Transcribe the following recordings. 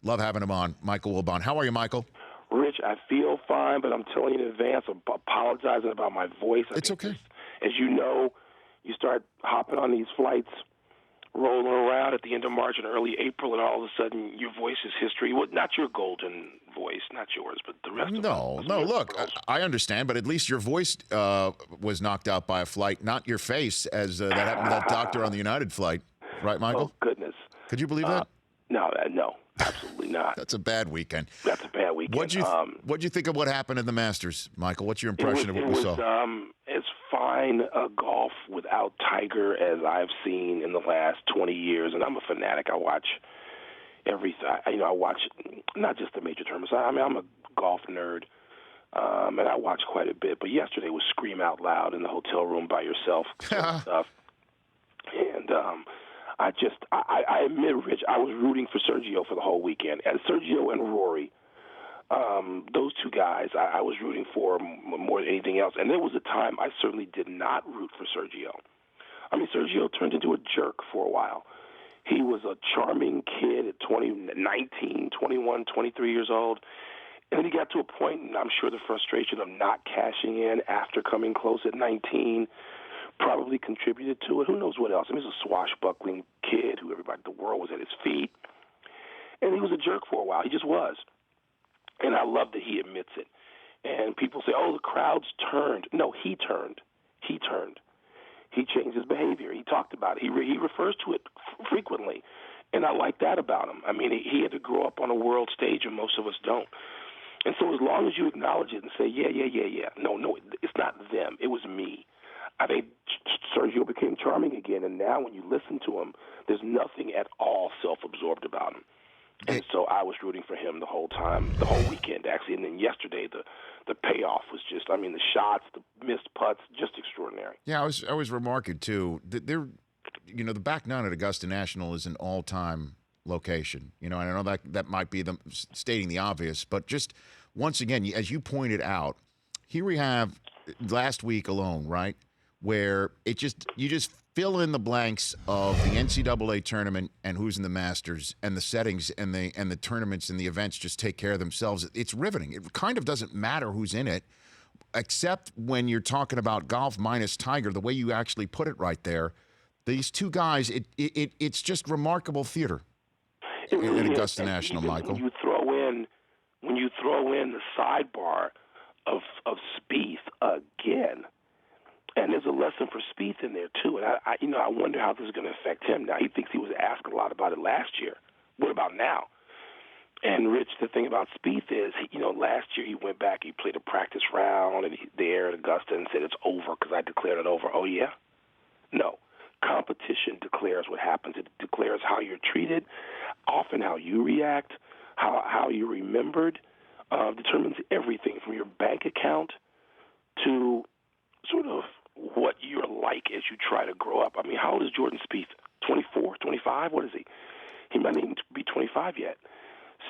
Love having him on. Michael Wilbon. How are you, Michael? Rich, I feel fine, but I'm telling you in advance, I'm apologizing about my voice. It's okay. As you know, you start hopping on these flights, rolling around at the end of March and early April, and all of a sudden your voice is history. Well, not your golden voice, not yours, but the rest of us. No, look, I understand, but at least your voice was knocked out by a flight, not your face, as that happened to that doctor on the United flight. Right, Michael? Oh, goodness. Could you believe that? No, absolutely not. That's a bad weekend. That's a bad weekend. What'd you think of what happened in the Masters, Michael? What's your impression of what we saw? It's fine golf without Tiger as I've seen in the last 20 years, and I'm a fanatic. I watch everything. I watch not just the major tournaments. I'm a golf nerd, and I watch quite a bit. But yesterday was scream out loud in the hotel room by yourself sort of stuff, and I admit, Rich, I was rooting for Sergio for the whole weekend. And Sergio and Rory, those two guys, I was rooting for more than anything else. And there was a time I certainly did not root for Sergio. I mean, Sergio turned into a jerk for a while. He was a charming kid at 19, 21, 23 years old. And then he got to a point, and I'm sure the frustration of not cashing in after coming close at 19 probably contributed to it. Who knows what else? I mean, he's a swashbuckling kid who the world was at his feet. And he was a jerk for a while. He just was. And I love that he admits it. And people say, oh, the crowds turned. No, he turned. He turned. He changed his behavior. He talked about it. He refers to it frequently. And I like that about him. I mean, he had to grow up on a world stage, and most of us don't. And so as long as you acknowledge it and say, yeah. No, it's not them. It was me. I think Sergio became charming again, and now when you listen to him, there's nothing at all self-absorbed about him. And so I was rooting for him the whole time, the whole weekend, actually. And then yesterday, the payoff was just, I mean, the shots, the missed putts, just extraordinary. Yeah, I was remarking, too. The back nine at Augusta National is an all-time location. And I know that might be stating the obvious, but just once again, as you pointed out, here we have last week alone, right, where you just fill in the blanks of the NCAA tournament and who's in the Masters, and the settings and the tournaments and the events just take care of themselves. It's riveting. It kind of doesn't matter who's in it, except when you're talking about golf minus Tiger, the way you actually put it right there. These two guys, it's just remarkable theater at Augusta National, Michael. When you throw in the sidebar of Spieth again. And there's a lesson for Spieth in there, too. And I wonder how this is going to affect him. Now, he thinks he was asked a lot about it last year. What about now? And, Rich, the thing about Spieth is, last year he went back, he played a practice round and there at Augusta and said it's over because I declared it over. Oh, yeah? No. Competition declares what happens. It declares how you're treated, often how you react, how you're remembered, determines everything from your bank account to sort of what you're like as you try to grow up. I mean, how old is Jordan Spieth? 24, 25? What is he? He might not even be 25 yet.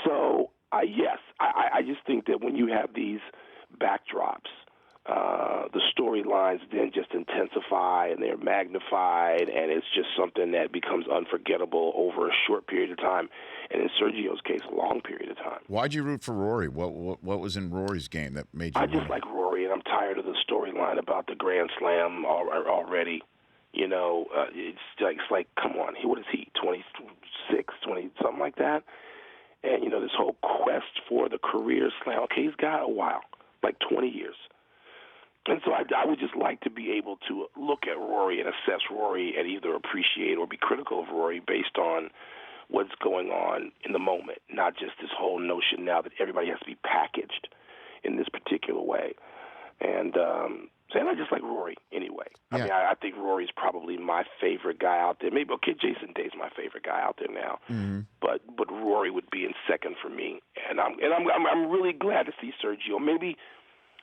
So, yes, I just think that when you have these backdrops, the storylines then just intensify and they're magnified, and it's just something that becomes unforgettable over a short period of time, and in Sergio's case, a long period of time. Why'd you root for Rory? What was in Rory's game that made you? I just like Rory, and I'm tired of the storyline about the Grand Slam already. It's like, come on, what is he, 26, 20, something like that? And, this whole quest for the career slam, okay, he's got a while, like 20 years. And so I would just like to be able to look at Rory and assess Rory and either appreciate or be critical of Rory based on what's going on in the moment, not just this whole notion now that everybody has to be packaged in this particular way. And I just like Rory anyway. Yeah. I mean, I think Rory's probably my favorite guy out there. Maybe, okay, Jason Day's my favorite guy out there now. Mm-hmm. But Rory would be in second for me. And I'm really glad to see Sergio. Maybe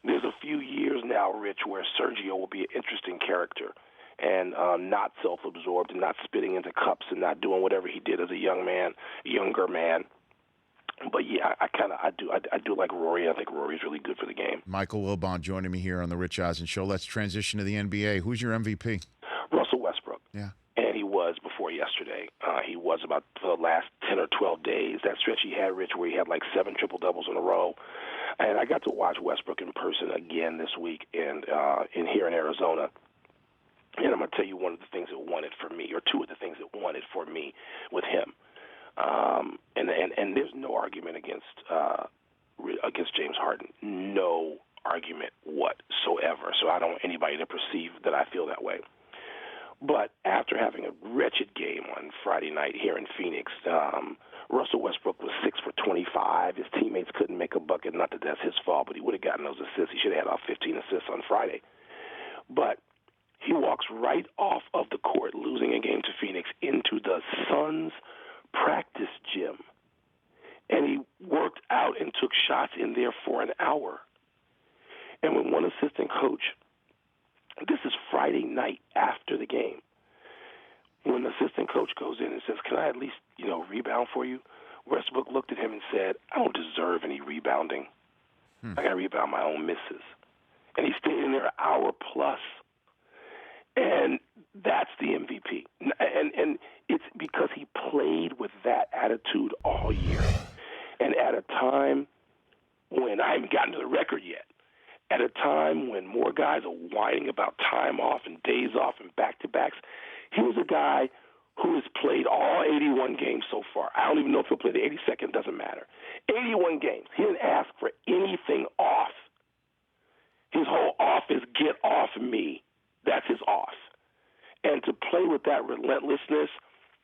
there's a few years now, Rich, where Sergio will be an interesting character and not self-absorbed and not spitting into cups and not doing whatever he did as a younger man. But yeah, I do like Rory. I think Rory's really good for the game. Michael Wilbon joining me here on the Rich Eisen Show. Let's transition to the NBA. Who's your MVP? Russell Westbrook. Yeah. And he was before yesterday. He was about for the last 10 or 12 days. That stretch he had, Rich, where he had like 7 triple-doubles in a row. And I got to watch Westbrook in person again this week in here in Arizona. And I'm going to tell you one of the things it wanted for me, or two of the things it wanted for me with him. And there's no argument against James Harden. No argument whatsoever. So I don't want anybody to perceive that I feel that way. But after having a wretched game on Friday night here in Phoenix, Russell Westbrook was 6 for 25. His teammates couldn't make a bucket. Not that that's his fault, but he would have gotten those assists. He should have had all 15 assists on Friday. But he walks right off of the court, losing a game to Phoenix, into the Suns' practice gym. And he worked out and took shots in there for an hour. And when one assistant coach, this is Friday night after the game, when the assistant coach goes in and says, "Can I at least, rebound for you?" Westbrook looked at him and said, "I don't deserve any rebounding. I got to rebound my own misses." And he stayed in there an hour plus. And that's the MVP. And it's because he played with that attitude all year. And at a time when I haven't gotten to the record yet, at a time when more guys are whining about time off and days off and back-to-backs, he was a guy who has played all 81 games so far. I don't even know if he'll play the 82nd, doesn't matter. 81 games. He didn't ask for anything off. His whole off is get off me. That's his off. And to play with that relentlessness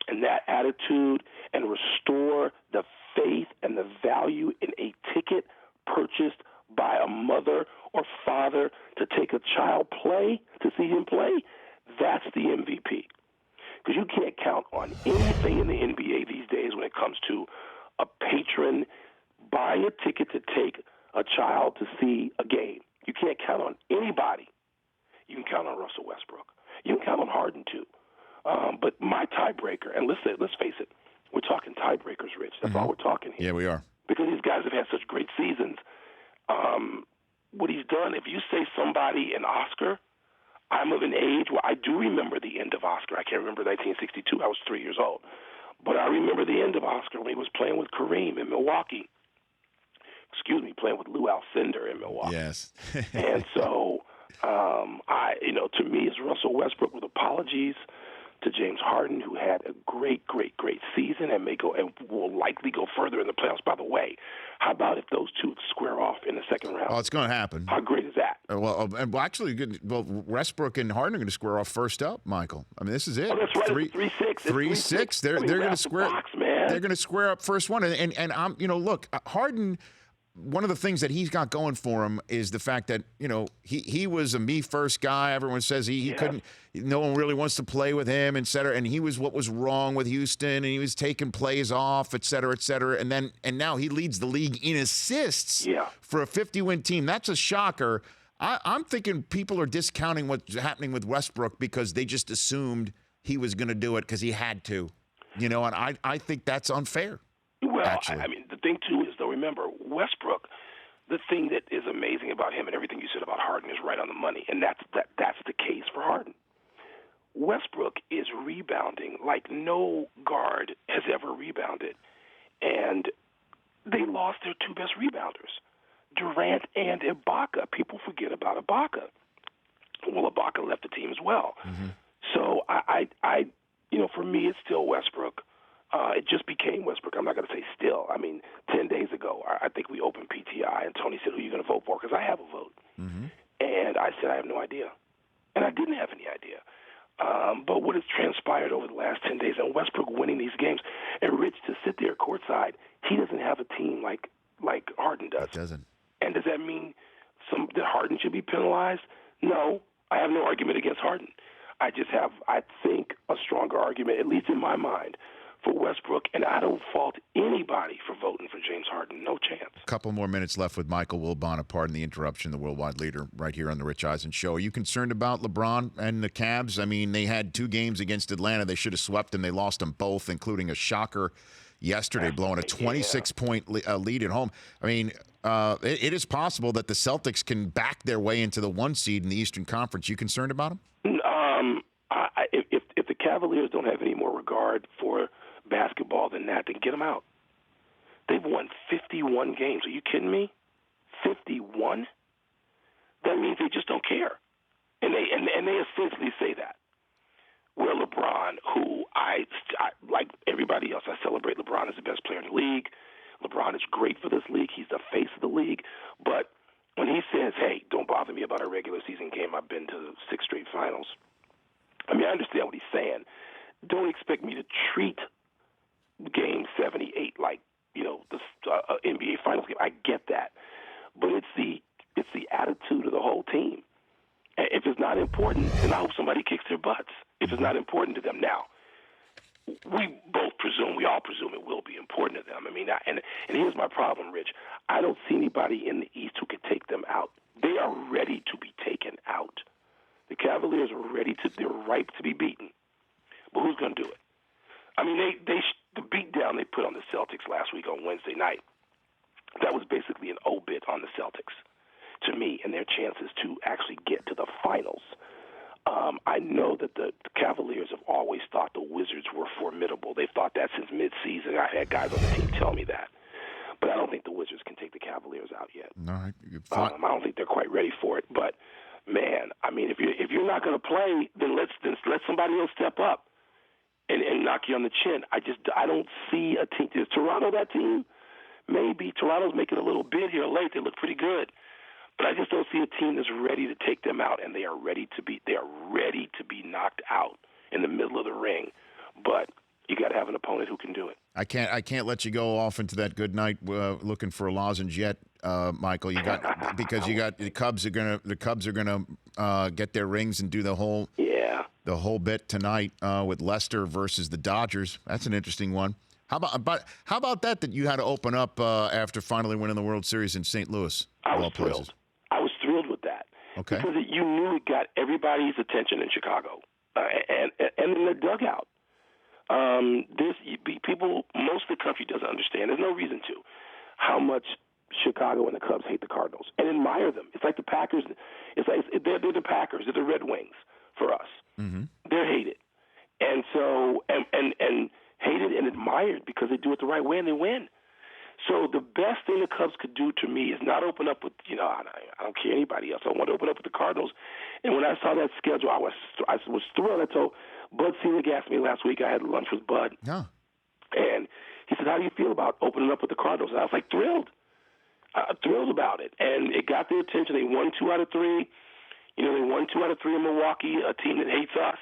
and that attitude and restore the faith and the value in a ticket purchased by a mother or father to take a child play, to see him play, that's the MVP. Because you can't count on anything in the NBA these days when it comes to a patron buying a ticket to take a child to see a game. You can't count on anybody. You can count on Russell Westbrook. You can count on Harden, too. But my tiebreaker, and let's face it, we're talking tiebreakers, Rich. That's all we're talking here. Yeah, we are. Because these guys have had such great seasons. What he's done, if you say somebody in Oscar, I'm of an age where I do remember the end of Oscar. I can't remember 1962. I was 3 years old. But I remember the end of Oscar when he was playing with Kareem in Milwaukee. Playing with Lou Alcindor in Milwaukee. Yes. And so, to me, it's Russell Westbrook with apologies to James Harden, who had a great season and will likely go further in the playoffs. By the way, how about if those two square off in the second round? Oh, it's going to happen. How great is that? Westbrook and Harden are going to square off first up, Michael. I mean, this is it. Oh, that's right. 3-6. 3-6. They're going to square. They're going to square up first one. And I'm, look, Harden. One of the things that he's got going for him is the fact that, he was a me first guy. Everyone says he couldn't, no one really wants to play with him, et cetera. And he was what was wrong with Houston, and he was taking plays off, et cetera, et cetera. And now he leads the league in assists for a 50-win team. That's a shocker. I'm thinking people are discounting what's happening with Westbrook because they just assumed he was going to do it because he had to, and I think that's unfair. Well, actually. I mean, the thing, too, is, though, remember, Westbrook, the thing that is amazing about him and everything you said about Harden is right on the money, and that's the case for Harden. Westbrook is rebounding like no guard has ever rebounded, and they lost their two best rebounders, Durant and Ibaka. People forget about Ibaka. Well, Ibaka left the team as well. Mm-hmm. So, I for me, it's still Westbrook. It just became Westbrook. I'm not going to say still. I mean, 10 days ago, I think we opened PTI, and Tony said, "Who are you going to vote for?" Because I have a vote. Mm-hmm. And I said, I have no idea. And I didn't have any idea. But what has transpired over the last 10 days, and Westbrook winning these games, and Rich to sit there courtside, he doesn't have a team like Harden does. It doesn't. And does that mean that Harden should be penalized? No. I have no argument against Harden. I just have, I think, a stronger argument, at least in my mind, for Westbrook, and I don't fault anybody for voting for James Harden. No chance. A couple more minutes left with Michael Wilbon. Pardon the interruption, the worldwide leader right here on the Rich Eisen Show. Are you concerned about LeBron and the Cavs? I mean, they had 2 games against Atlanta. They should have swept them. They lost them both, including a shocker yesterday, blowing a 26-point lead at home. I mean, it is possible that the Celtics can back their way into the 1 seed in the Eastern Conference. You concerned about them? If the Cavs Cavaliers don't have any more regard for basketball than that, then get them out. They've won 51 games. Are you kidding me? 51? That means they just don't care. And they essentially say that. Where LeBron, who I like everybody else, I celebrate LeBron as the best player in the league. LeBron is great for this league. He's the face of the league. But when he says, hey, don't bother me about a regular season game, I've been to 6 straight finals. I mean, I understand what he's saying. Don't expect me to treat Game 78 like, the NBA Finals game. I get that. But it's the attitude of the whole team. And if it's not important, then I hope somebody kicks their butts. If it's not important to them. Now, we all presume it will be important to them. I mean, and here's my problem, Rich. I don't see anybody in the East who could take them out. They are ready to be taken out. The Cavaliers are they're ripe to be beaten. But who's going to do it? I mean, the beatdown they put on the Celtics last week on Wednesday night, that was basically an obit on the Celtics to me and their chances to actually get to the finals. I know that the Cavaliers have always thought the Wizards were formidable. They've thought that since midseason. I had guys on the team tell me that. But I don't think the Wizards can take the Cavaliers out yet. No, I don't think they're quite ready for it. But, man, I mean, if you're not going to play, then let somebody else step up and knock you on the chin. I don't see a team. Is Toronto that team? Maybe. Toronto's making a little bid here late. They look pretty good. But I just don't see a team that's ready to take them out, and they are ready to be knocked out in the middle of the ring. But you got to have an opponent who can do it. I can't let you go off into that good night looking for a lozenge yet, Michael. Because the Cubs are gonna get their rings and do the whole bit tonight with Leicester versus the Dodgers. That's an interesting one. How about that you had to open up after finally winning the World Series in St. Louis? I was thrilled. I was thrilled with that. Okay. Because you knew it got everybody's attention in Chicago and in the dugout. People, most of the country doesn't understand. There's no reason to how much Chicago and the Cubs hate the Cardinals and admire them. It's like the Packers. It's like they're the Packers. They're the Red Wings for us. Mm-hmm. They're hated, and so and hated and admired because they do it the right way and they win. So the best thing the Cubs could do to me is not open up with, I don't care anybody else. I want to open up with the Cardinals. And when I saw that schedule, I was thrilled. I told Bud Selig asked me last week. I had lunch with Bud. Yeah. And he said, how do you feel about opening up with the Cardinals? And I was like, thrilled. Thrilled about it. And it got their attention. They won 2 out of 3. They won 2 out of 3 in Milwaukee, a team that hates us.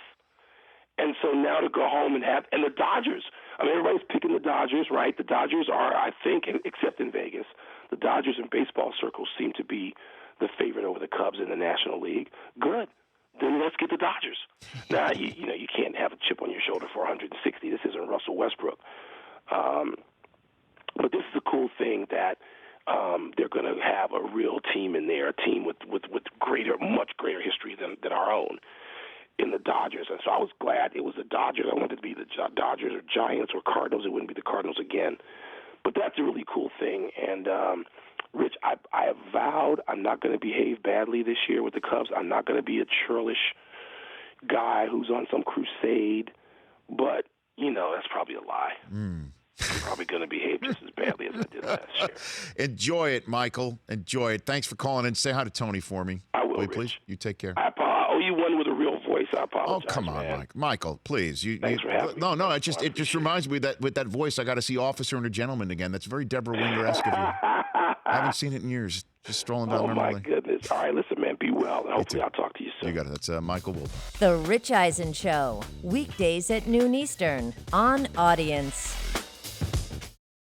And so now to go home and the Dodgers. I mean, everybody's picking the Dodgers, right? The Dodgers are, I think, except in Vegas, the Dodgers in baseball circles seem to be the favorite over the Cubs in the National League. Good. Then let's get the Dodgers. Now, you can't have a chip on your shoulder for 160. This isn't Russell Westbrook. But this is a cool thing that they're going to have a real team in there, a team with much greater history than our own in the Dodgers. And so I was glad it was the Dodgers. I wanted it to be the Dodgers or Giants or Cardinals. It wouldn't be the Cardinals again. But that's a really cool thing. And, Rich, I have vowed I'm not going to behave badly this year with the Cubs. I'm not going to be a churlish guy who's on some crusade. But, that's probably a lie. I'm probably going to behave just as badly as I did last year. Enjoy it, Michael. Enjoy it. Thanks for calling in. Say hi to Tony for me. I will, please. You take care. I owe you one with a real voice. I apologize. Oh, come on, man. Michael, please. Thanks for having me. No, it just reminds me that with that voice, I got to see Officer and a Gentleman again. That's very Deborah Winger-esque of you. I haven't seen it in years. Just strolling down memory lane. Oh, my goodness. All right, listen, man, be well. And hopefully I'll talk to you soon. You got it. That's Michael Wilbon. The Rich Eisen Show, weekdays at noon Eastern on Audience.